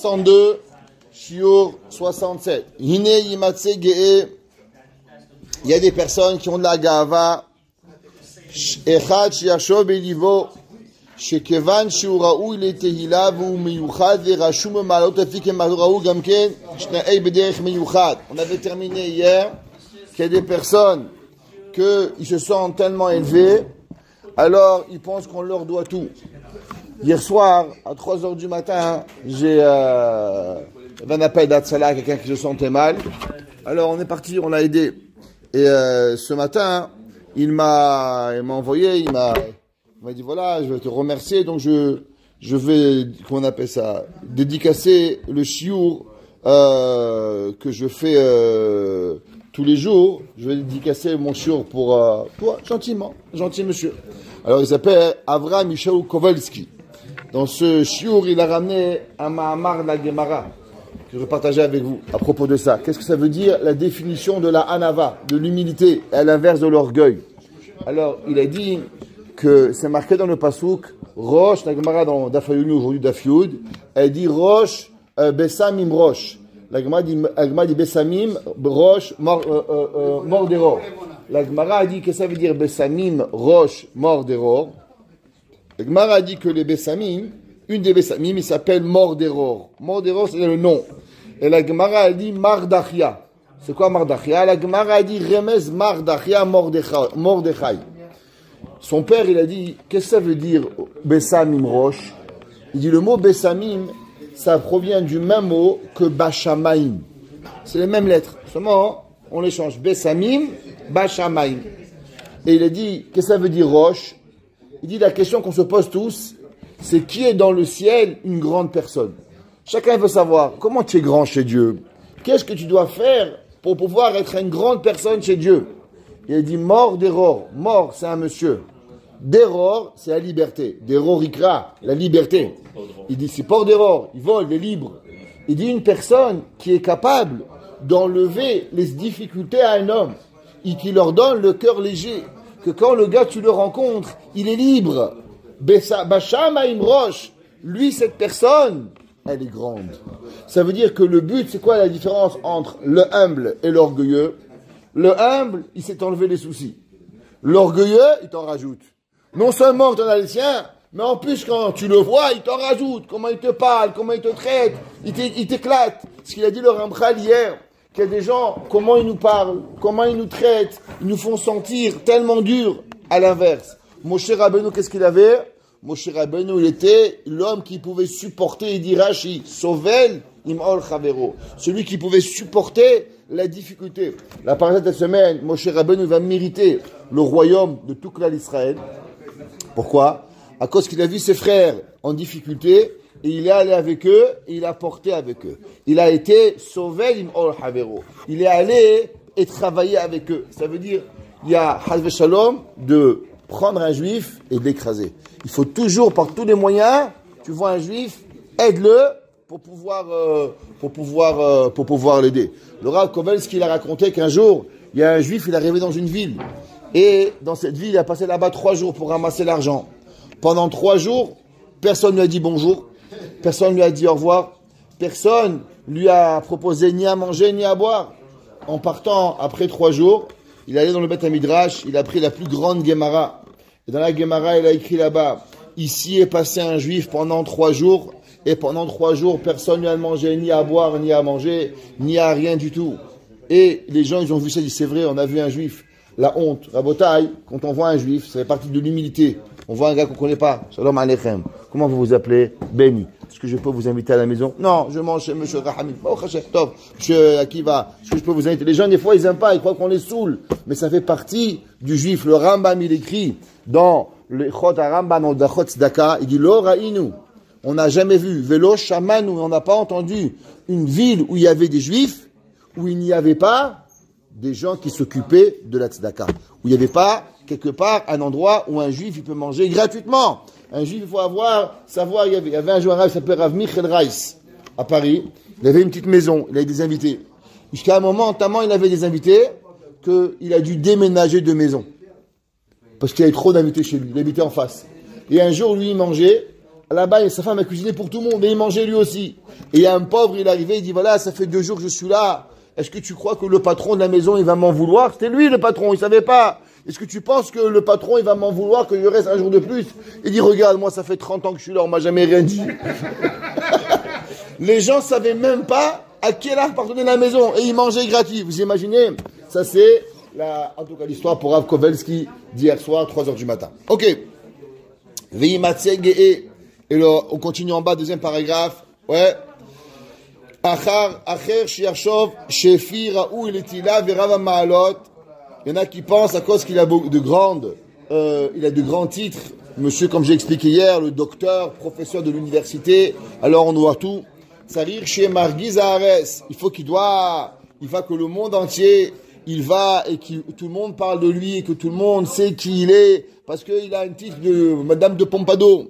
102, Shiur 67. Hine yimatse ge'e. Il y a des personnes qui ont de la gava. Echad shiashov belivo. שכיוון שהוא ראוי לתהילה והוא מיוחד ורשום במעלות לפי כמראו גם כן שנאי בדרך מיוחד. On avait terminé hier qu'il y a des personnes qu'ils se sentent tellement élevés, alors ils pensent qu'on leur doit tout. Hier soir, à 3h du matin, j'ai un appel d'Atsala à quelqu'un qui se sentait mal. Alors on est parti, on l'a aidé. Et ce matin, il m'a envoyé, il m'a dit voilà, je vais te remercier, donc je vais, comment on appelle ça, dédicacer le shiur que je fais tous les jours. Je vais dédicacer mon shiur pour toi, gentiment, gentil monsieur. Alors il s'appelle Avraham Mishaou Kowalski. Dans ce shiur, il a ramené un Mahamar de la Gemara que je vais partager avec vous à propos de ça. Qu'est-ce que ça veut dire la définition de la Hanava, de l'humilité, à l'inverse de l'orgueil? Alors il a dit que c'est marqué dans le Pasuk, Rosh, la Gemara dans Dafayoumi aujourd'hui Dafyoud, elle dit Rosh, Bessamim Rosh. La Gemara dit Bessamim, Rosh, Mordéror. La Gemara a dit que ça veut dire Bessamim, Rosh, Mordéror. La Gemara a dit que les Bessamim, une des Bessamim, il s'appelle Mordéror. Mordéror, c'est le nom. Et la Gemara a dit Mardachia. C'est quoi Mardachia? La Gemara a dit Remez Mardachia Mordechai. Son père, il a dit, qu'est-ce que ça veut dire Bessamim Rosh? Il dit, le mot Bessamim, ça provient du même mot que Bashamaim. C'est les mêmes lettres. Seulement, on les change. Bessamim, Bashamaim. Et il a dit, qu'est-ce que ça veut dire Rosh? Il dit, la question qu'on se pose tous, c'est qui est dans le ciel une grande personne? Chacun veut savoir, comment tu es grand chez Dieu? Qu'est-ce que tu dois faire pour pouvoir être une grande personne chez Dieu? Il a dit mort d'error. Mort, c'est un monsieur. D'error, c'est la liberté. D'error, ikra, la liberté. Il dit c'est port d'error. Il vole, il est libre. Il dit une personne qui est capable d'enlever les difficultés à un homme et qui leur donne le cœur léger. Que quand le gars, tu le rencontres, il est libre. Bashamaim Rosh, lui, cette personne, elle est grande. Ça veut dire que le but, c'est quoi la différence entre le humble et l'orgueilleux? Le humble, il s'est enlevé les soucis. L'orgueilleux, il t'en rajoute. Non seulement tu en as les siens, mais en plus quand tu le vois, il t'en rajoute. Comment il te parle, comment il te traite, il t'éclate. Ce qu'il a dit le Ramchal hier, qu'il y a des gens, comment ils nous parlent, comment ils nous traitent, ils nous font sentir tellement durs. À l'inverse, Moshe Rabbeinu, qu'est-ce qu'il avait? Moshe Rabbeinu, il était l'homme qui pouvait supporter, il dit Rashi, Sovel imol chavero, celui qui pouvait supporter la difficulté. La parasha de cette semaine, Moshe Rabbeinu va mériter le royaume de tout clan d'Israël. Pourquoi? À cause qu'il a vu ses frères en difficulté et il est allé avec eux et il a porté avec eux. Il a été sauvé imol chavero. Il est allé et travaillé avec eux. Ça veut dire, il y a Hazve Shalom de prendre un juif et de l'écraser. Il faut toujours, par tous les moyens, tu vois un juif, aide-le pour pouvoir l'aider. Le Rav Kovelski, il a raconté qu'un jour, il y a un juif, il est arrivé dans une ville. Et dans cette ville, il a passé là-bas 3 jours pour ramasser l'argent. Pendant 3 jours, personne ne lui a dit bonjour. Personne ne lui a dit au revoir. Personne lui a proposé ni à manger, ni à boire. En partant, après 3 jours, il est allé dans le Beth Midrash, il a pris la plus grande Gemara. Et dans la Gemara, il a écrit là-bas, ici est passé un juif pendant 3 jours, et pendant 3 jours, personne ne lui a mangé, ni à boire, ni à manger, ni à rien du tout. Et les gens, ils ont vu ça, ils disent, c'est vrai, on a vu un juif. La honte, Rabotaï, quand on voit un juif, ça fait partie de l'humilité. On voit un gars qu'on ne connaît pas. Shalom Aleichem. Comment vous vous appelez? Béni. Est-ce que je peux vous inviter à la maison? Non, je mange chez monsieur Rahamim. Monsieur Akiva. Est-ce que je peux vous inviter? Les gens, des fois, ils n'aiment pas, ils croient qu'on les saoule. Mais ça fait partie du juif. Le Rambam, il écrit dans le Chot Rambam, dans le Chot Tzedaka, il dit, Lo Ra'inu. On n'a jamais vu. Velo Shamanu. On n'a pas entendu une ville où il y avait des juifs, où il n'y avait pas des gens qui s'occupaient de la tzedaka. Où il n'y avait pas, quelque part, un endroit où un juif, il peut manger gratuitement. Un juif, il faut savoir, il y avait un joueur, il s'appelait Rav Michel Reiss, à Paris. Il avait une petite maison, il avait des invités. Jusqu'à un moment, tellement il avait des invités, qu'il a dû déménager de maison. Parce qu'il y avait trop d'invités chez lui. Il habitait en face. Et un jour, lui, il mangeait. Là-bas, sa femme a cuisiné pour tout le monde, et il mangeait lui aussi. Et il y a un pauvre, il est arrivé, il dit, voilà, ça fait 2 jours que je suis là. Est-ce que tu crois que le patron de la maison, il va m'en vouloir? C'était lui, le patron, il savait pas. Est-ce que tu penses que le patron, il va m'en vouloir, que je reste un jour de plus? Il dit, regarde, moi, ça fait 30 ans que je suis là, on m'a jamais rien dit. Les gens savaient même pas à quelle heure appartenait la maison, et ils mangeaient gratuit. Vous imaginez? Ça, c'est en tout cas, l'histoire pour Rav Kovelski d'hier soir, 3h du matin. Ok. Et là, on continue en bas, deuxième paragraphe. Ouais. Il y en a qui pensent à cause qu'il a de grands titres. Monsieur, comme j'ai expliqué hier, le docteur, professeur de l'université. Alors on voit tout. Sarir chez Marguiz Ares. Il faut que le monde entier, il va et que tout le monde parle de lui et que tout le monde sait qui il est parce qu'il a un titre de Madame de Pompadour.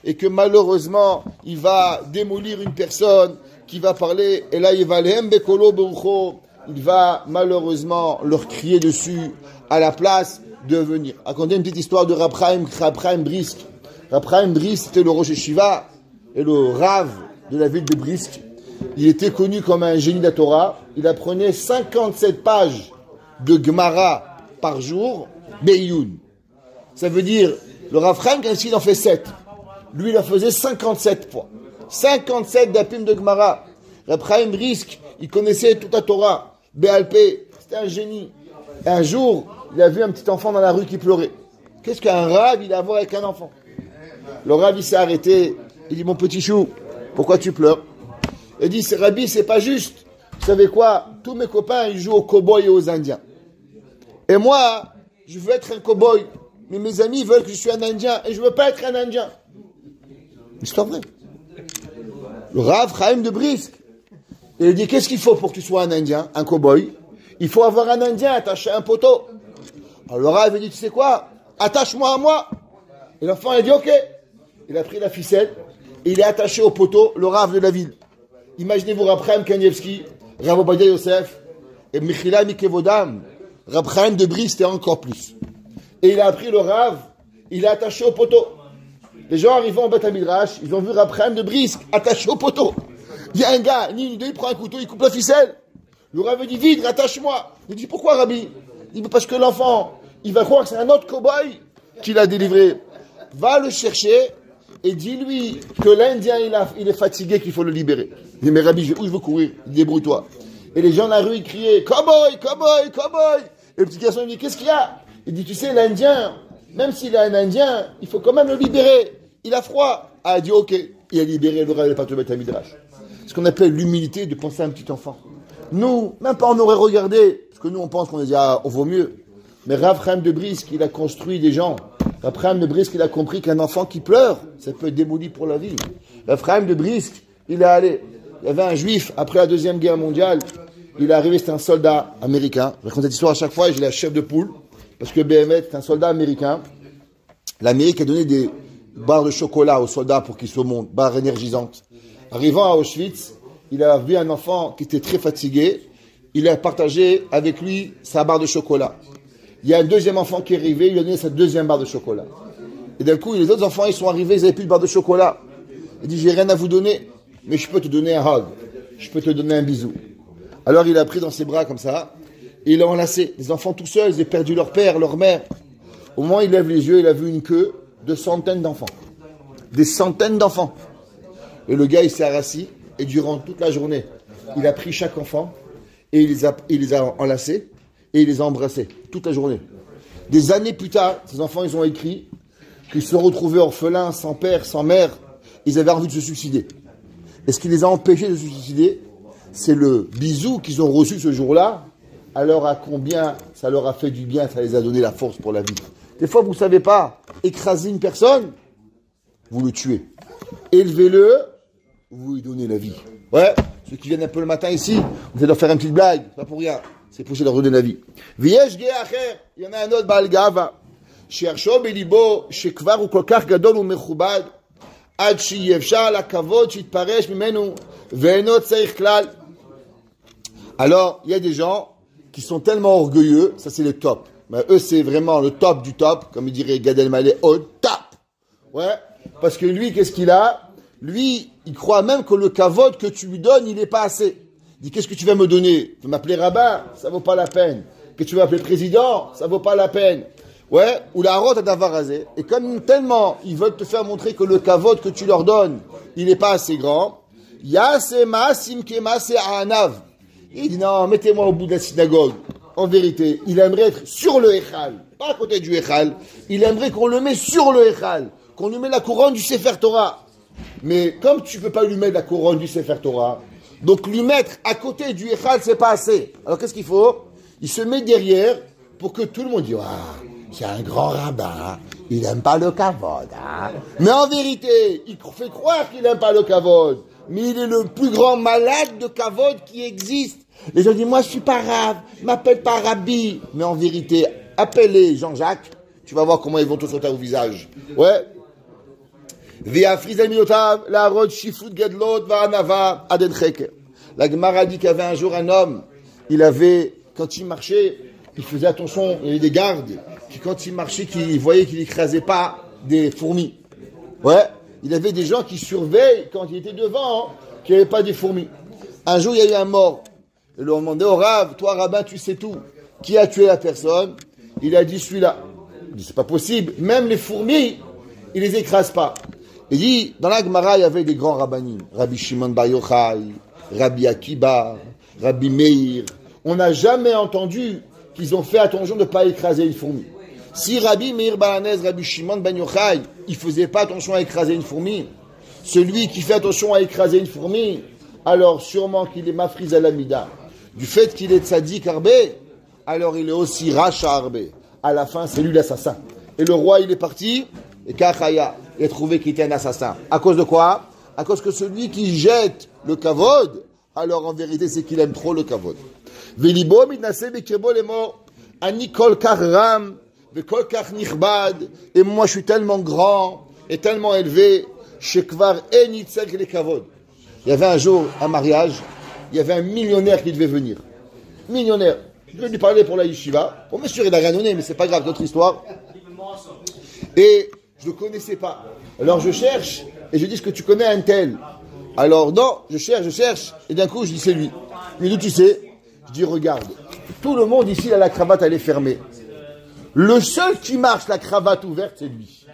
Et que malheureusement, il va démolir une personne qui va parler, et là, il va malheureusement leur crier dessus à la place de venir. Raconter une petite histoire de Rab Chaim Brisk. Rab Chaim Brisk, c'était le Rosh Yeshiva et le Rav de la ville de Brisk. Il était connu comme un génie de la Torah. Il apprenait 57 pages de Gemara par jour, Beyoun. Ça veut dire, le Rav Chaim, quand il en fait 7, lui, il en faisait 57 fois. 57 d'apim de Gemara. Rab Chaim Brisk, il connaissait toute la Torah. Béalpé, c'était un génie. Et un jour, il a vu un petit enfant dans la rue qui pleurait. Qu'est-ce qu'un Rav, il a à voir avec un enfant? Le Rav, il s'est arrêté. Il dit, mon petit chou, pourquoi tu pleures? Il dit, Rabbi, c'est pas juste. Vous savez quoi? Tous mes copains, ils jouent aux cow-boys et aux Indiens. Et moi, je veux être un cow-boy. Mais mes amis veulent que je sois un Indien. Et je veux pas être un Indien. Histoire vraie. Le Rav Chaim de Brisk. Il dit, qu'est-ce qu'il faut pour que tu sois un Indien, un cow-boy? Il faut avoir un Indien attaché à un poteau. Alors le Rav, il dit, tu sais quoi? Attache-moi à moi. Et l'enfant, il dit, ok. Il a pris la ficelle. Et il est attaché au poteau, le Rav de la ville. Imaginez-vous Rab Chaim Kanievski, Rav Obadia Yosef, et Michila Mikevodam. Rab Chaim de Brisk, c'était encore plus. Et il a pris le Rav, il est attaché au poteau. Les gens arrivant en Beth Midrash, ils ont vu Rab Chaim de Brisk attaché au poteau. Il y a un gars, ni une deux, il prend un couteau, il coupe la ficelle. Le Rav dit, vite, attache-moi. Il dit, pourquoi Rabbi? Il dit, parce que l'enfant, il va croire que c'est un autre cow-boy qui l'a délivré. Va le chercher et dis-lui que l'Indien, il est fatigué, qu'il faut le libérer. Il dit, mais Rabbi, où je veux courir? Il dit, débrouille-toi. Et les gens dans la rue, ils criaient, cow-boy, cow-boy, cow-boy. Et le petit garçon, il dit, qu'est-ce qu'il y a? Il dit, tu sais, l'Indien, même s'il est un Indien, il faut quand même le libérer. Il a froid. Ah, il dit, ok. Il a libéré le Rav, pas te mettre à Midrash. Ce qu'on appelle l'humilité de penser à un petit enfant. Nous, même pas on aurait regardé, parce que nous, on pense qu'on dit, ah, on vaut mieux. Mais Rav Chaim de Brisk, il a construit des gens. Rav Chaim de Brisk, il a compris qu'un enfant qui pleure, ça peut être démoli pour la vie. Rav Chaim de Brisk, il est allé. Il y avait un juif, après la Deuxième Guerre mondiale, il est arrivé, c'était un soldat américain. Je raconte cette histoire à chaque fois et je l'ai à chef de poule, parce que BMF, c'est un soldat américain. L'Amérique a donné des barres de chocolat aux soldats pour qu'ils se montent, barres énergisantes. Arrivant à Auschwitz, il a vu un enfant qui était très fatigué. Il a partagé avec lui sa barre de chocolat. Il y a un deuxième enfant qui est arrivé, il lui a donné sa deuxième barre de chocolat. Et d'un coup, les autres enfants, ils sont arrivés, ils n'avaient plus de barre de chocolat. Il dit, j'ai rien à vous donner, mais je peux te donner un hug. Je peux te donner un bisou. Alors il a pris dans ses bras comme ça, et il a enlacé. Les enfants tout seuls, ils ont perdu leur père, leur mère. Au moment où il lève les yeux, il a vu une queue de centaines d'enfants. Des centaines d'enfants. Et le gars, il s'est rassis, et durant toute la journée, il a pris chaque enfant, et il les a enlacés, et il les a embrassés, toute la journée. Des années plus tard, ces enfants, ils ont écrit qu'ils se retrouvaient orphelins, sans père, sans mère, ils avaient envie de se suicider. Et ce qui les a empêchés de se suicider, c'est le bisou qu'ils ont reçu ce jour-là, alors à combien ça leur a fait du bien, ça les a donné la force pour la vie. Des fois, vous ne savez pas, écraser une personne, vous le tuez. Élevez-le, vous lui donnez la vie. Ouais, ceux qui viennent un peu le matin ici, vous allez leur faire une petite blague, pas pour rien. C'est pour leur donner la vie. Il y en a un autre, Baal Gava. Shersho belibo, shekvar ou kolkach gadol ou mechubad, ad sheyefshar la kavod shitparesh mimenu, ve'eno tseich klal. Alors, il y a des gens qui sont tellement orgueilleux, ça c'est le top. Mais eux, c'est vraiment le top du top, comme il dirait Gad Elmaleh, au top. Ouais, parce que lui, qu'est-ce qu'il a? Lui, il croit même que le kavod que tu lui donnes, il n'est pas assez. Il dit, qu'est-ce que tu vas me donner? Tu veux m'appeler rabbin? Ça vaut pas la peine. Que tu vas m'appeler président? Ça vaut pas la peine. Ouais, ou la rote à Davarazé. Et comme tellement ils veulent te faire montrer que le kavod que tu leur donnes, il n'est pas assez grand, Yasema Simkema c'est Anav. Il dit non, mettez-moi au bout de la synagogue. En vérité, il aimerait être sur le Echal, pas à côté du Echal. Il aimerait qu'on le mette sur le Echal, qu'on lui mette la couronne du Sefer Torah. Mais comme tu peux pas lui mettre la couronne du Sefer Torah, donc lui mettre à côté du Echal, c'est pas assez. Alors qu'est-ce qu'il faut? Il se met derrière pour que tout le monde dise ah, c'est un grand rabbin, il n'aime pas le kavod. Hein. Mais en vérité, il fait croire qu'il n'aime pas le kavod. Mais il est le plus grand malade de kavod qui existe. Les gens disent, moi je suis pas rab, m'appelle pas rabbi. Mais en vérité, appelle-les Jean-Jacques, tu vas voir comment ils vont te sauter au visage. Ouais. La Gemara dit qu'il y avait un jour un homme, il avait, quand il marchait, il faisait attention, il y avait des gardes, qui quand il marchait, qui voyaient qu'il n'écrasait pas des fourmis. Ouais. Il avait des gens qui surveillent quand il était devant, qu'il n'y avait pas des fourmis. Un jour, il y a eu un mort. Ils lui ont demandé au Rav, toi, rabbin, tu sais tout. Qui a tué la personne? Il a dit celui-là. Il dit, c'est pas possible. Même les fourmis, il les écrase pas. Il dit, dans la Gemara, il y avait des grands rabbinim. Rabbi Shimon Bar Yochai, Rabbi Akiba, Rabbi Meir. On n'a jamais entendu qu'ils ont fait attention de ne pas écraser une fourmi. Si Rabbi Meir Balanez, Rabbi Shimon Ben Yochai, il faisait pas attention à écraser une fourmi, celui qui fait attention à écraser une fourmi, alors sûrement qu'il est mafriz à l'amida. Du fait qu'il est tzaddik arbé, alors il est aussi racha arbé. À la fin, c'est lui l'assassin. Et le roi, il est parti, et Kachaya, il a trouvé qu'il était un assassin. À cause de quoi? À cause que celui qui jette le kavod, alors en vérité, c'est qu'il aime trop le kavod. Velibo mitnase bekebo les morts, ani kol karam, et moi je suis tellement grand et tellement élevé, il y avait un jour un mariage, il y avait un millionnaire qui devait venir. Millionnaire. Je vais lui parler pour la yeshiva. Bon, monsieur, il a rien donné, mais c'est pas grave, notre histoire. Et je ne le connaissais pas. Alors je cherche et je dis, est-ce que tu connais un tel? Alors non, je cherche, et d'un coup je dis, c'est lui. Mais d'où tu sais? Je dis, regarde, tout le monde ici, là, la cravate, elle est fermée. Le seul qui marche la cravate ouverte, c'est lui.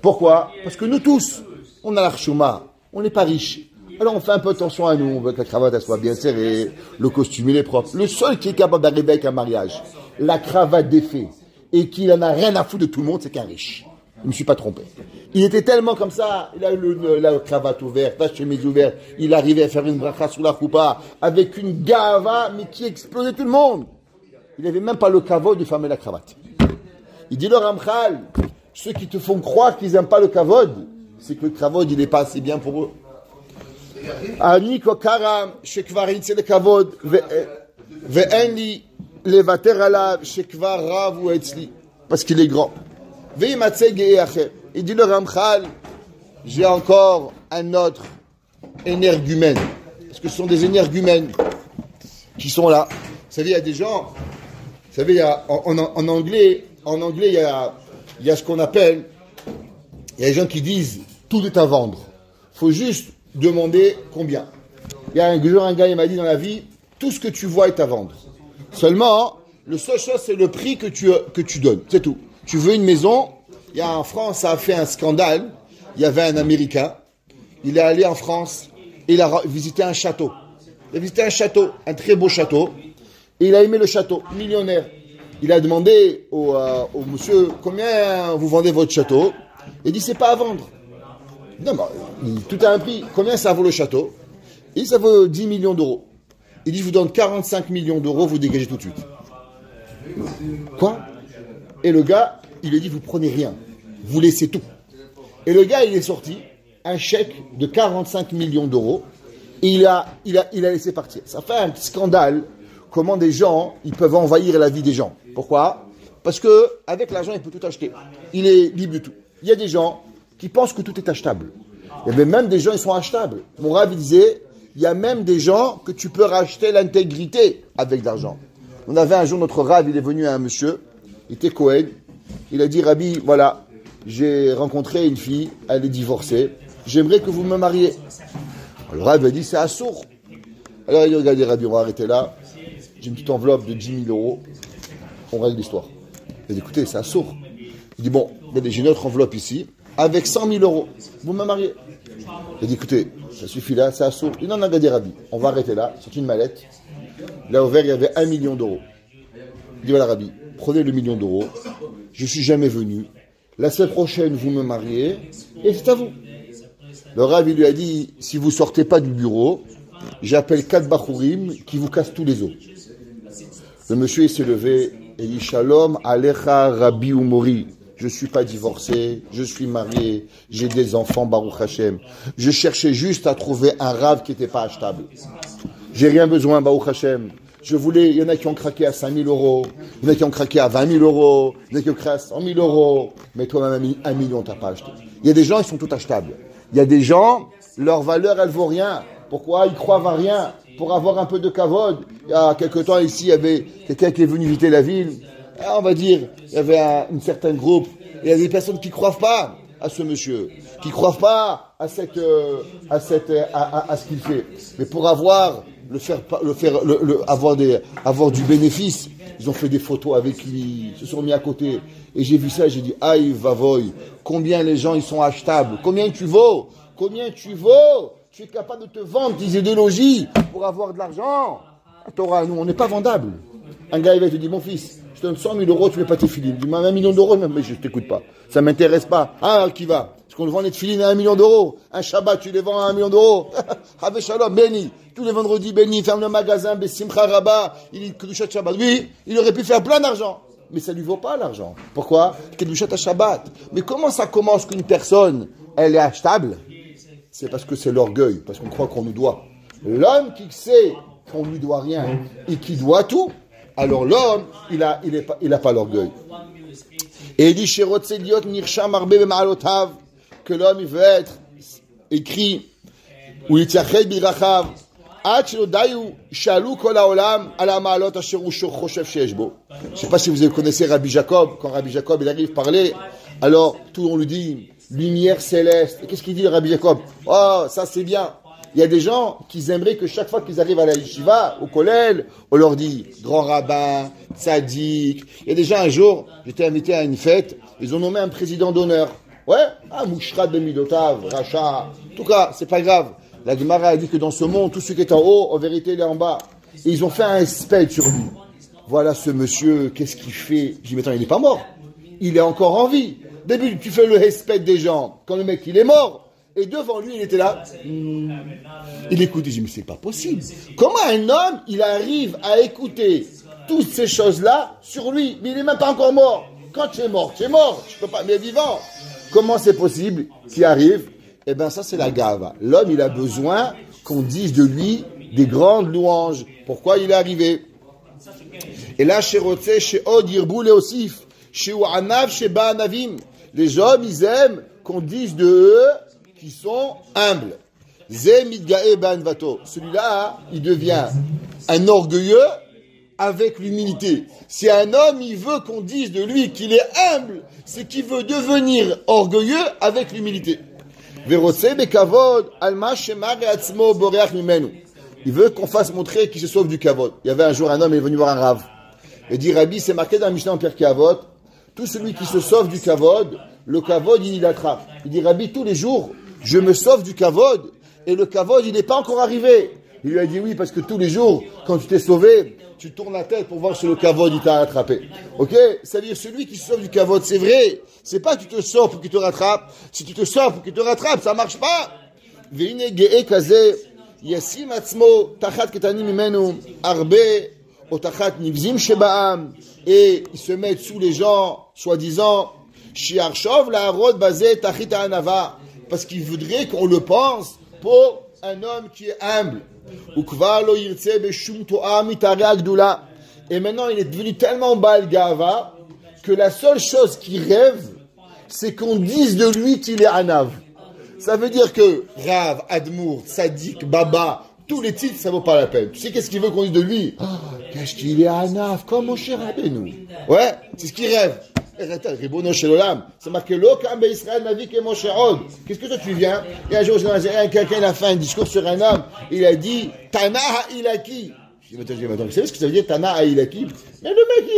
Pourquoi? Parce que nous tous, on a l'archouma, on n'est pas riches. Alors on fait un peu attention à nous, on veut que la cravate elle soit bien serrée, le costume il est propre. Le seul qui est capable d'arriver avec un mariage, la cravate défait, et qui en a rien à foutre de tout le monde, c'est qu'un riche. Je ne me suis pas trompé. Il était tellement comme ça, il a eu la cravate ouverte, la chemise ouverte, il arrivait à faire une bracha sous la choupa, avec une gava, mais qui explosait tout le monde. Il n'avait même pas le kavod de fermer la cravate. Il dit le Ramchal, ceux qui te font croire qu'ils n'aiment pas le kavod, c'est que le kavod, il n'est pas assez bien pour eux. Ani kokaram, shekvar yitze le kavod, ve'en li levater alav, shekvar rav ou etzli, parce qu'il est grand. Ve'imatse ge'e acher. Il dit le Ramchal, j'ai encore un autre énergumène, parce que ce sont des énergumènes qui sont là. Vous savez, il y a des gens, vous savez, il y a, en anglais, il y a ce qu'on appelle, il y a des gens qui disent, tout est à vendre. Il faut juste demander combien. Il y a un jour, un gars, il m'a dit dans la vie, tout ce que tu vois est à vendre. Seulement, le seul chose, c'est le prix que tu donnes. C'est tout. Tu veux une maison, il y a en France, ça a fait un scandale. Il y avait un Américain, il est allé en France, et il a visité un château. Il a visité un château, un très beau château, et il a aimé le château, millionnaire. Il a demandé au monsieur, combien vous vendez votre château? Il dit, c'est pas à vendre. Non, mais tout a un prix. Combien ça vaut le château? Il dit, ça vaut 10 millions d'euros. Il dit, je vous donne 45 millions d'euros, vous dégagez tout de suite. Quoi? Et le gars, il a dit, vous prenez rien. Vous laissez tout. Et le gars, il est sorti, un chèque de 45 millions d'euros, et il a laissé partir. Ça fait un scandale, comment des gens, ils peuvent envahir la vie des gens. Pourquoi? Parce que avec l'argent, il peut tout acheter. Il est libre de tout. Il y a des gens qui pensent que tout est achetable. Il y avait même des gens, ils sont achetables. Mon Rav, il disait, il y a même des gens que tu peux racheter l'intégrité avec de l'argent. On avait un jour, notre Rav, il est venu à un monsieur, il était Cohen. Il a dit, Rabbi, voilà, j'ai rencontré une fille, elle est divorcée, j'aimerais que vous me mariez. Alors, le Rav a dit, c'est assourd. Alors, il a dit, regardez, Rabbi, on va arrêter là. J'ai une petite enveloppe de 10 000 euros. On règle l'histoire. Il a dit, écoutez, c'est assourd. Il dit, bon, regardez, j'ai une autre enveloppe ici, avec 100 000 euros. Vous me mariez. Il a dit, écoutez, ça suffit là, c'est assourd. Il dit, non, regardez, Rabbi, on va arrêter là. C'est une mallette. Là, ouvert, il y avait 1 million d'euros. Il dit, voilà, Rabbi, prenez le 1 million d'euros. Je ne suis jamais venu. La semaine prochaine, vous me mariez. Et c'est à vous. Le Rav, il lui a dit, si vous ne sortez pas du bureau, j'appelle 4 Bachourim qui vous cassent tous les os. Le monsieur, il s'est levé et dit, Shalom, Alecha, Rabbi Umori. Je ne suis pas divorcé, je suis marié, j'ai des enfants, Baruch Hashem. Je cherchais juste à trouver un Rav qui n'était pas achetable. J'ai rien besoin, Baruch Hashem. Je voulais, il y en a qui ont craqué à 5 000 euros, il y en a qui ont craqué à 20 000 euros, il y en a qui ont craqué à 100 000 euros, mais toi-même, 1 million, tu n'as pas acheté. Il y a des gens, ils sont tout achetables. Il y a des gens, leur valeur, elle vaut rien. Pourquoi? Ils croient à rien. Pour avoir un peu de kavod. Il y a quelque temps ici, il y avait quelqu'un qui est venu visiter la ville. On va dire, il y avait un certain groupe. Il y a des personnes qui ne croient pas à ce monsieur, qui ne croient pas à ce qu'il fait. Mais pour avoir avoir du bénéfice, ils ont fait des photos avec lui, se sont mis à côté. Et j'ai vu ça, j'ai dit, aïe, vavoy, combien les gens, ils sont achetables. Combien tu vaux? Combien tu vaux? Tu es capable de te vendre des idéologies pour avoir de l'argent. Torah, nous, on n'est pas vendable. Un gars, il va te dire, mon fils, je te donne 100 000 euros, tu ne mets pas tes filines. Il dit, 1 million d'euros, mais je ne t'écoute pas. Ça ne m'intéresse pas. Ah, qui va? Est-ce qu'on vend les filines à 1 million d'euros? Un Shabbat, tu les vends à 1 million d'euros? Avec Shalom, béni. Tous les vendredis, béni, ferme le magasin, Bessimcha Rabba, il est Kedushat Shabbat. Oui, il aurait pu faire plein d'argent. Mais ça ne lui vaut pas l'argent. Pourquoi? Kedushat Shabbat. Mais comment ça commence qu'une personne, elle est achetable? C'est parce que c'est l'orgueil, parce qu'on croit qu'on nous doit. L'homme qui sait qu'on ne lui doit rien et qui doit tout, alors l'homme, il a pas l'orgueil. Et il dit, que l'homme, il veut être écrit, ou il tiachel birachav, je ne sais pas si vous connaissez Rabbi Jacob. Quand Rabbi Jacob il arrive parler, alors tout le monde lui dit lumière céleste. Et qu'est-ce qu'il dit Rabbi Jacob? Oh, ça c'est bien. Il y a des gens qui aimeraient que chaque fois qu'ils arrivent à la yeshiva, au kollel, on leur dit grand rabbin, tzaddik. Il y a déjà un jour, j'étais invité à une fête, ils ont nommé un président d'honneur. Ouais, Mouchrat de Midotav, Racha. En tout cas, c'est pas grave. La Gemara a dit que dans ce monde, tout ce qui est en haut, en vérité, il est en bas. Et ils ont fait un spell sur lui. Voilà ce monsieur, qu'est-ce qu'il fait? Je dis, mais attends, il n'est pas mort. Il est encore en vie. Début, tu fais le respect des gens. Quand le mec, il est mort. Et devant lui, il était là. Il écoute. Il dit, mais c'est pas possible. Comment un homme, il arrive à écouter toutes ces choses-là sur lui? Mais il n'est même pas encore mort. Quand tu es mort, tu es mort. Je peux pas, mais vivant. Comment c'est possible qu'il arrive? Eh bien, ça, c'est la gava. L'homme, il a besoin qu'on dise de lui des grandes louanges. Pourquoi il est arrivé? Et là, chez Rotse, chez Od, Yirbou, Léosif, chez Ouanav, chez Ba'anavim, les hommes, ils aiment qu'on dise de eux qui sont humbles. Zé Midgae Ba'anvato. Celui-là, il devient un orgueilleux avec l'humilité. Si un homme, il veut qu'on dise de lui qu'il est humble, c'est qu'il veut devenir orgueilleux avec l'humilité. Il veut qu'on fasse montrer qu'il se sauve du kavod. Il y avait un jour un homme, il est venu voir un rav. Il dit, Rabbi, c'est marqué dans la Mishnah en Pirkei Avot, tout celui qui se sauve du kavod, le kavod, il l'attrape. Il dit, Rabbi, tous les jours, je me sauve du kavod, et le kavod, il n'est pas encore arrivé. Il lui a dit, oui, parce que tous les jours, quand tu t'es sauvé, tu tournes la tête pour voir si le kavod, il t'a rattrapé. Ok? C'est-à-dire, celui qui se sauve du kavod, c'est vrai. C'est pas que tu te sauves pour qu'il te rattrape. Si tu te sauves pour qu'il te rattrape, ça marche pas. Veine ge'e kaze, yasim atzmo, tachat ketani mimenu, arbe, o tachat nivzim sheba'am, et ils se mettent sous les gens, soi-disant, shiarshov la harod bazé tachit anava, parce qu'ils voudraient qu'on le pense pour un homme qui est humble. Et maintenant, il est devenu tellement bal gava que la seule chose qu'il rêve, c'est qu'on dise de lui qu'il est anav. Ça veut dire que Rav, Admour, Tzadik, Baba, tous les titres, ça vaut pas la peine. Tu sais qu'est-ce qu'il veut qu'on dise de lui? Qu'est-ce qu'il est Anaf, comme Moshe Rabbeinu. Ouais, c'est ce qu'il rêve. C'est marqué l'Okam Israël Navi que Moshe Od. Qu'est-ce que toi tu viens? Et un jour, quelqu'un a fait un discours sur un homme, il a dit Tana Ha'ilaki. Je dis, attends, vous savez ce que ça veut dire Tana Ha'ilaki? Mais le mec,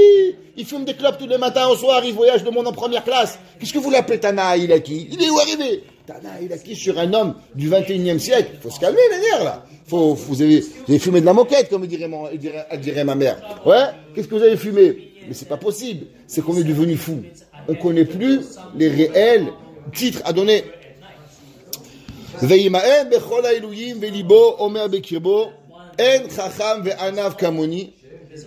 il fume des clopes tous les matins au soir, il voyage de monde en première classe. Qu'est-ce que vous l'appelez Tana Ha'ilaki? Il est où arrivé? Tana Ha'ilaki sur un homme du 21e siècle. Il faut se calmer, les nerfs, là. Vous avez fumé de la moquette, comme dirait ma mère. Ouais? Qu'est-ce que vous avez fumé? Mais c'est pas possible. C'est qu'on est devenu fou. On connaît plus les réels titres à donner. Il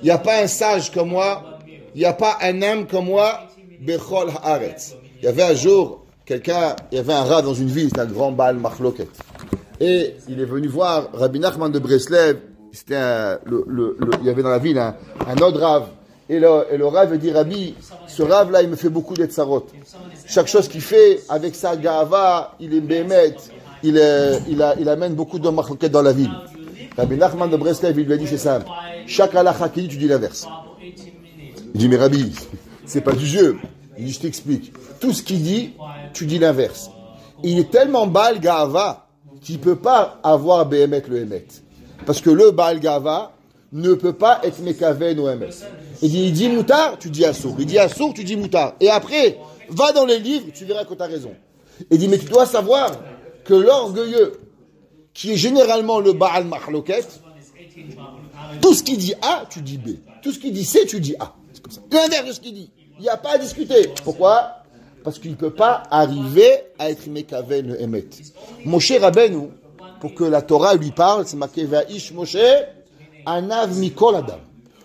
n'y a pas un sage comme moi. Il n'y a pas un âme comme moi. Bechol haaretz. Il y avait un jour, il y avait un rav dans une ville, c'était un grand Baal Machloket. Et il est venu voir Rabbi Nachman de Breslev. C'était il y avait dans la ville un autre rav. Et le Rav dit, Rabbi, ce Rav-là, il me fait beaucoup de tsarot. Chaque chose qu'il fait, avec sa gava, il est bémet, il amène beaucoup de machloket dans la ville. Rabbi Nachman de Breslev, il lui a dit, c'est simple. Chaque halakha qui dit, tu dis l'inverse. Il dit, mais Rabbi, c'est pas du jeu. Il dit, je t'explique. Tout ce qu'il dit, tu dis l'inverse. Il est tellement Baal Gava qu'il peut pas avoir bémet le émet. Parce que le Baal Gava ne peut pas être Mekaven ou MS. Il dit Moutar, tu dis Assour. Il dit Assour, tu dis Moutar. Et après, va dans les livres, tu verras que tu as raison. Il dit, mais tu dois savoir que l'orgueilleux, qui est généralement le Baal Mahloket, tout ce qu'il dit A, tu dis B. Tout ce qu'il dit C, tu dis A. C'est comme ça. L'inverse de ce qu'il dit. Il n'y a pas à discuter. Pourquoi? Parce qu'il ne peut pas arriver à être Mekaven ou Emet. Moshe Rabbeinu, pour que la Torah lui parle, c'est marqué Va'ish Moshe, Anav Mikol Adam.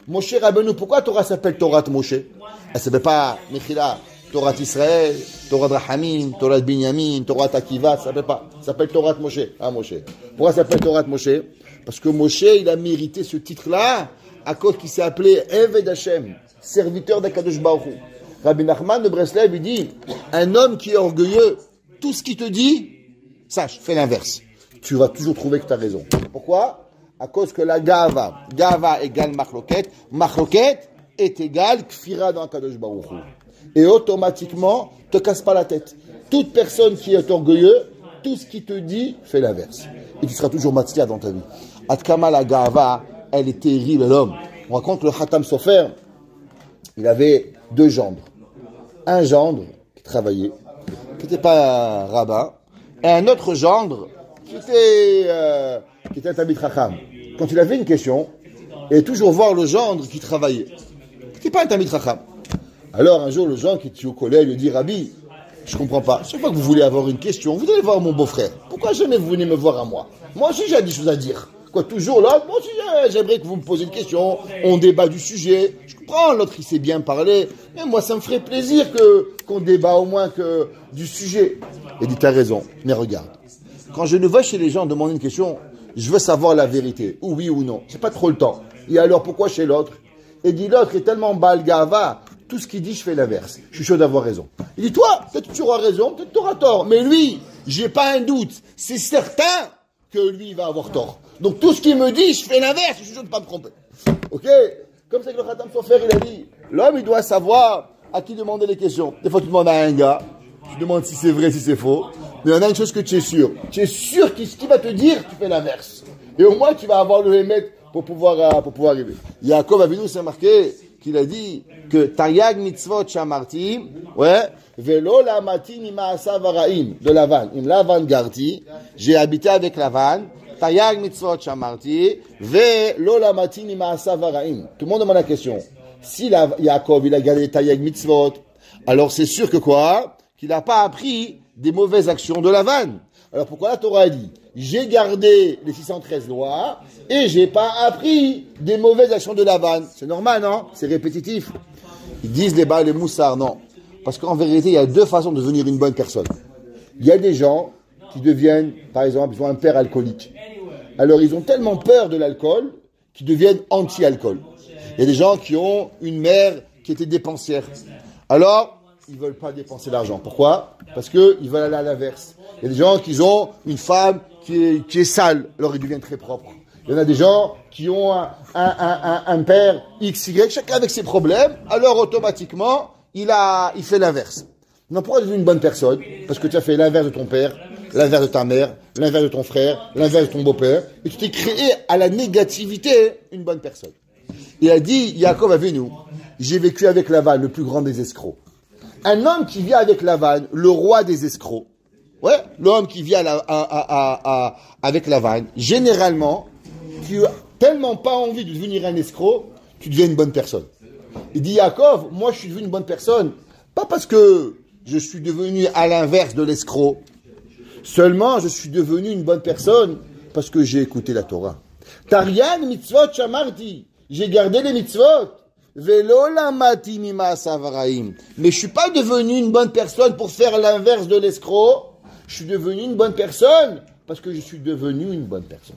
Moshe Rabbeinu, pourquoi la Torah s'appelle Torah de Moshe? Elle ne s'appelle pas Mechila, Torah d'Israël, Torah de Rahamim, Torah de Binyamin, Torah d'Akiva, ça s'appelle pas. Ça s'appelle Torah de Moshe. Ah, Moshe. Pourquoi ça s'appelle Torah de Moshe? Parce que Moshe, il a mérité ce titre-là à cause qu'il s'est appelé Eved Hashem, serviteur d'Akadosh Baruch Hu. Rabbi Nachman de Breslev, il dit, un homme qui est orgueilleux, tout ce qu'il te dit, sache, fais l'inverse. Tu vas toujours trouver que tu as raison. Pourquoi? À cause que la gava égale machloket, machloket est égale kfira dans Akadosh Baruch Hu. Et automatiquement, te casse pas la tête. Toute personne qui est orgueilleux, tout ce qui te dit, fais l'inverse. Et tu seras toujours matzia dans ta vie. Atkama la gava, elle est terrible, l'homme. On raconte le Hatam Sofer, il avait 2 gendres. Un gendre qui travaillait, qui n'était pas un rabbin, et un autre gendre qui était un Talmid Chacham. Quand il avait une question, il allait toujours voir le gendre qui travaillait. Qui n'était pas un Talmid Chacham. Alors un jour, le gendre qui était au collège lui dit, Rabbi, je ne comprends pas. Chaque fois que vous voulez avoir une question, vous allez voir mon beau-frère. Pourquoi jamais vous venez me voir à moi? Moi aussi j'ai des choses à dire. Quoi, toujours là, moi aussi j'aimerais que vous me posiez une question, on débat du sujet. Je comprends, l'autre il sait bien parler, mais moi ça me ferait plaisir qu'on débat au moins que du sujet. Il dit, t'as raison, mais regarde. Quand je ne vais chez les gens demander une question, je veux savoir la vérité, ou oui ou non. J'ai pas trop le temps. Et alors pourquoi chez l'autre? Et dit, l'autre est tellement balgava, tout ce qu'il dit, je fais l'inverse. Je suis sûr d'avoir raison. Il dit, toi, peut-être tu auras raison, peut-être tu auras tort. Mais lui, j'ai pas un doute. C'est certain que lui, il va avoir tort. Donc tout ce qu'il me dit, je fais l'inverse, je suis sûr de ne pas me tromper. Ok? Comme c'est que le Khatam Sofer, il a dit, l'homme, il doit savoir à qui demander les questions. Des fois, tu demandes à un gars, tu demandes si c'est vrai, si c'est faux. Mais il y en a une chose que tu es sûr. Tu es sûr que ce qu'il va te dire, tu fais l'inverse. Et au moins, tu vas avoir le émettre pour pouvoir arriver. Yaakov Avinu s'est marqué qu'il a dit que Tayag mitzvot shamarti, ouais, velo lamati mima'asav haraim de Lavan. Im Lavan garti, j'ai habité avec Lavan. Tayag mitzvot shamarti, velo lamati mima'asav haraim. Tout le monde demande la question. Si Yaakov il a gardé Tayag mitzvot, alors c'est sûr que quoi? Qu'il n'a pas appris des mauvaises actions de Lavan. Alors pourquoi la Torah a dit j'ai gardé les 613 lois et j'ai pas appris des mauvaises actions de Lavan? C'est normal, non? C'est répétitif. Ils disent les Baal et Moussar, non. Parce qu'en vérité, il y a 2 façons de devenir une bonne personne. Il y a des gens qui deviennent, par exemple, ils ont un père alcoolique. Alors ils ont tellement peur de l'alcool qu'ils deviennent anti-alcool. Il y a des gens qui ont une mère qui était dépensière. Alors, ils ne veulent pas dépenser l'argent. Pourquoi? Parce qu'ils veulent aller à l'inverse. Il y a des gens qui ont une femme qui est sale, alors ils deviennent très propres. Il y en a des gens qui ont un père XY, chacun avec ses problèmes, alors automatiquement, il fait l'inverse. Non, pourquoi devenir une bonne personne? Parce que tu as fait l'inverse de ton père, l'inverse de ta mère, l'inverse de ton frère, l'inverse de ton beau-père, et tu t'es créé à la négativité une bonne personne. Il a dit, Yaakov Avinu, j'ai vécu avec Lavan, le plus grand des escrocs. Un homme qui vit avec Lavan, le roi des escrocs, ouais, l'homme qui vit avec Lavan, généralement, tu n'as tellement pas envie de devenir un escroc, tu deviens une bonne personne. Il dit, Yaakov, moi je suis devenu une bonne personne, pas parce que je suis devenu à l'inverse de l'escroc, seulement je suis devenu une bonne personne parce que j'ai écouté la Torah. Tarian mitzvot shamarti, j'ai gardé les mitzvot. Velo lamati mima savaraim. Mais je suis pas devenu une bonne personne pour faire l'inverse de l'escroc. Je suis devenu une bonne personne parce que je suis devenu une bonne personne.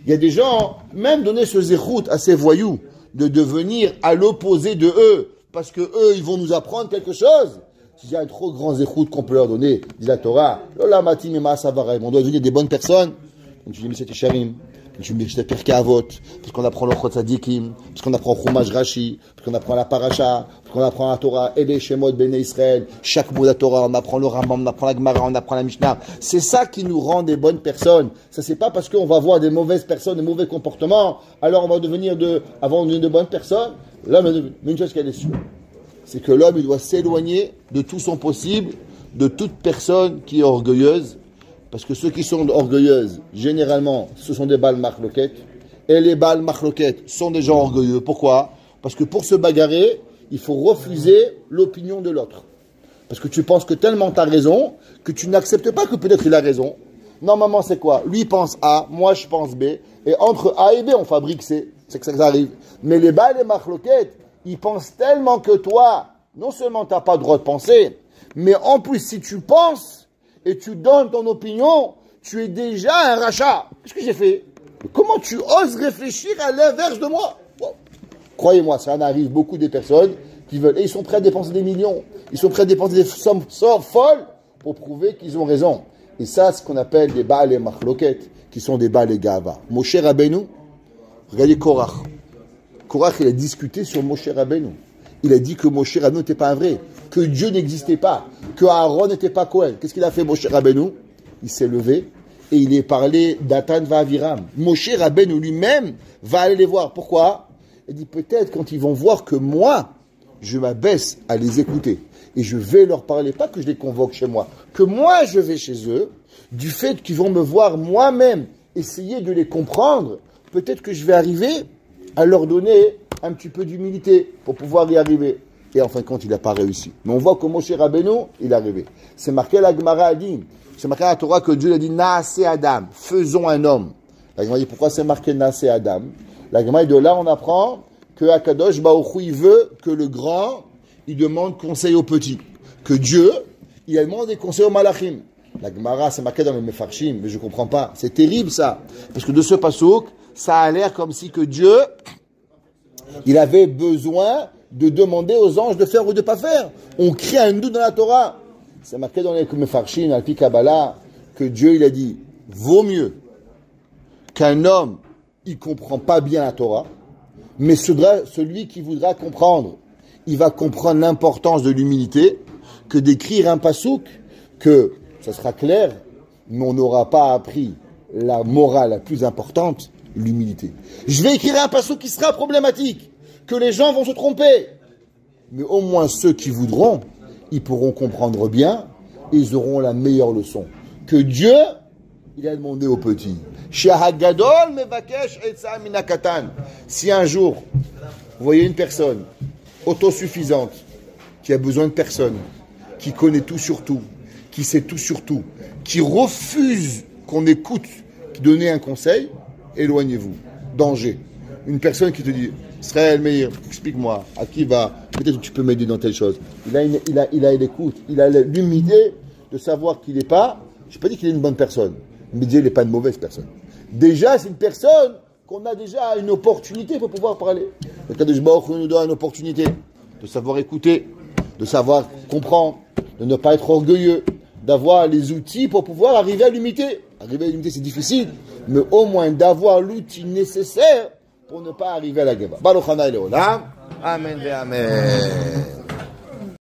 Il y a des gens, même donner ce zérout à ces voyous, de devenir à l'opposé de eux, parce que eux, ils vont nous apprendre quelque chose. S'il y a un trop grand zérout qu'on peut leur donner, dit la Torah, on doit devenir des bonnes personnes. Donc tu dis, mais c'était Sharim, tu dis, mais c'était Pirkei Avot, parce qu'on apprend le Chot Tzadikim, parce qu'on apprend Chumash Rashi, parce qu'on apprend la Parasha, parce qu'on apprend la Torah, et les Shemot Bnei Israël, chaque mot de la Torah, on apprend le Rambam, on apprend la Gemara, on apprend la Mishnah. C'est ça qui nous rend des bonnes personnes. Ça, c'est pas parce qu'on va voir des mauvaises personnes, des mauvais comportements, alors on va devenir avant de devenir de bonnes personnes. L'homme, une chose qu'elle est sûre, c'est que l'homme, il doit s'éloigner de tout son possible, de toute personne qui est orgueilleuse, parce que ceux qui sont orgueilleuses, généralement, ce sont des Baal Machloket, et les Baal Machloket sont des gens orgueilleux. Pourquoi? Parce que pour se bagarrer, il faut refuser l'opinion de l'autre. Parce que tu penses que tellement tu as raison, que tu n'acceptes pas que peut-être il a raison. Normalement, c'est quoi? Lui pense A, moi je pense B, et entre A et B, on fabrique C. C'est que ça arrive. Mais les Baal et Machloket, ils pensent tellement que toi, non seulement tu n'as pas le droit de penser, mais en plus, si tu penses et tu donnes ton opinion, tu es déjà un rachat. Qu'est-ce que j'ai fait? Comment tu oses réfléchir à l'inverse de moi? Bon. Croyez-moi, ça en arrive beaucoup des personnes qui veulent, et ils sont prêts à dépenser des millions, ils sont prêts à dépenser des sommes folles pour prouver qu'ils ont raison. Et ça, c'est ce qu'on appelle des Baal et Machloket, qui sont des Baal et Gava. Moshe Rabbeinu, regardez Korach. Korach, il a discuté sur Moshe Rabbeinu. Il a dit que Moshe Rabbeinu n'était pas un vrai, que Dieu n'existait pas, que Aaron n'était pas Kohen. Qu'est-ce qu'il a fait, Moshe Rabbeinu? Il s'est levé et il est parlé d'Atan Va'aviram. Moshe Rabbeinu lui-même va aller les voir. Pourquoi? Il dit peut-être quand ils vont voir que moi, je m'abaisse à les écouter et je vais leur parler, pas que je les convoque chez moi, que moi je vais chez eux, du fait qu'ils vont me voir moi-même essayer de les comprendre, peut-être que je vais arriver à leur donner un petit peu d'humilité pour pouvoir y arriver. Et en fin de compte, il n'a pas réussi. Mais on voit que Moshe Rabbeinu, il est arrivé. C'est marqué, la Gemara a dit, c'est marqué à la Torah que Dieu a dit, Naaseh Adam, faisons un homme. La Gemara dit, pourquoi c'est marqué Naaseh Adam? La Gemara dit, de là, on apprend que Akadosh Baruch Hu, il veut que le grand, il demande conseil au petit. Que Dieu, il demande des conseils aux malachim. La Gemara, c'est marqué dans les Mefarshim, mais je ne comprends pas. C'est terrible, ça. Parce que de ce pasouk, ça a l'air comme si que Dieu, il avait besoin de demander aux anges de faire ou de ne pas faire. On crée un doute dans la Torah. C'est marqué dans les Mefarshim, dans le Kabbalah, que Dieu, il a dit, vaut mieux qu'un homme, il ne comprend pas bien la Torah, mais celui qui voudra comprendre, il va comprendre l'importance de l'humilité, que d'écrire un pasouk, que ça sera clair, mais on n'aura pas appris la morale la plus importante, l'humilité. Je vais écrire un pasouk qui sera problématique, que les gens vont se tromper, mais au moins ceux qui voudront, ils pourront comprendre bien, et ils auront la meilleure leçon. Que Dieu, il a demandé aux petits, si un jour, vous voyez une personne autosuffisante, qui a besoin de personne, qui connaît tout sur tout, qui sait tout sur tout, qui refuse qu'on écoute, donner un conseil, éloignez-vous. Danger. Une personne qui te dit, Israël Meir, explique-moi, à qui va, peut-être que tu peux m'aider dans telle chose. Il a l'écoute, il a l'humilité de savoir qu'il n'est pas, je n'ai pas dit qu'il est une bonne personne, mais Dieu n'est pas une mauvaise personne. Déjà, c'est une personne qu'on a déjà une opportunité pour pouvoir parler. Le Kadosh Baruch Hu nous donne une opportunité de savoir écouter, de savoir comprendre, de ne pas être orgueilleux, d'avoir les outils pour pouvoir arriver à l'humilité. Arriver à l'humilité, c'est difficile, mais au moins d'avoir l'outil nécessaire pour ne pas arriver à la Geva. Baruch Hanai Leolam. Amen ve Amen.